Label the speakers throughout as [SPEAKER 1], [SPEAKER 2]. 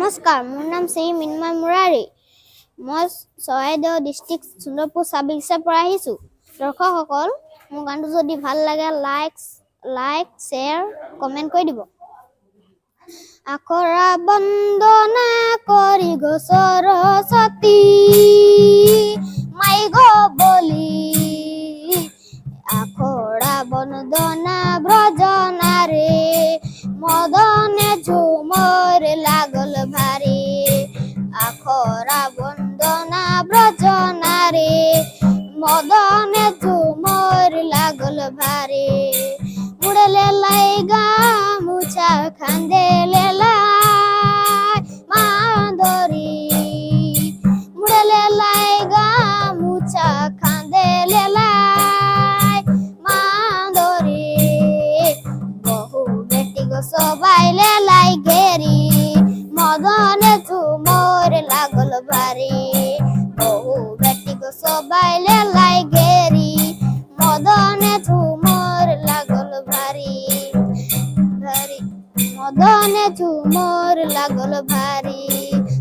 [SPEAKER 1] নমস্কাৰ, মোৰ নাম শ্ৰী মিন্ময় মুৰাৰী। মই চৰাইদেউ ডিষ্ট্ৰিক্ট সুন্দৰপুৰ সাব বাগিচাৰ পৰা আহিছোঁ। দৰ্শকসকল, মোৰ গানটো যদি ভাল লাগে লাইক, শ্বেয়াৰ, কমেণ্ট কৰি দিব। আখৰা বন্দনা কৰি গো সৰস্বতী মাই গো বলি, আখৰা বন্দনা ব্ৰজনাৰে মদনে ঝুমর লাগল ভারে, আখরা বন্দনা ব্রজনারে মদনে ঝুমর লাগল ভারে। মুড়লে লাই গামুছা খান্দে লাই মাদরি, মুড়লে লাই গামুছা খান্দে লাই মাদরি। বহু বেটি গো সবাই লাই ঘেরি মদনে ঝুমর লাগল ভারি, বহু বেটি গো সবাই লাই ঘেরি মদনে ঝুমর লাগল ভারি, মদনে ঝুমর লাগল ভারি।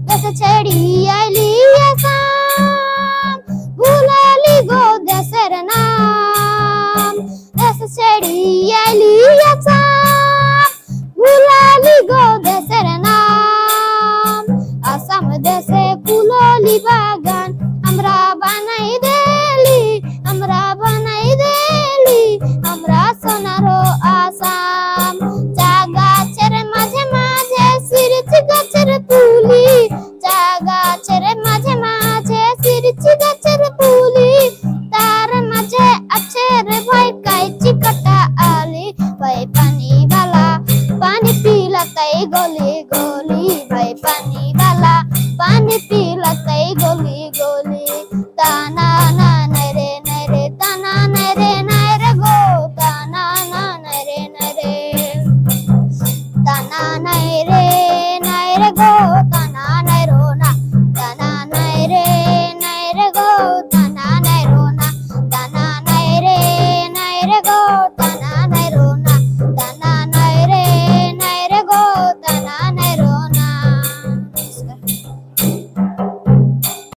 [SPEAKER 1] দেশ ছেড়ি আইলি আসাম, ভুলালি গো দেশের নাম। দেশ ছেড়ি আইলি আসাম, ভুলালি গো দেশের নাম। আসাম দেশে কুললি বাগান আমরা বানাই দেলি, আমরা বানাই দেলি, আমরা সোনারো আসাম। চা গাছের মাঝে মাঝে সিরচি গাছের পুলি, চা গাছের মাঝে মাঝে সিরচি গাছের পুলি। তার মাঝে আছে রে ভাই কাইচি কাটা আলি, ভাই পানি বালা পানি পিলাতাই গলি গলি, ভাই পানি বালা পানি পিলাতাই গলি গলি। তানা না নাই রে তানা নাই রে গো, তানা না নাই রে তানা নাই রে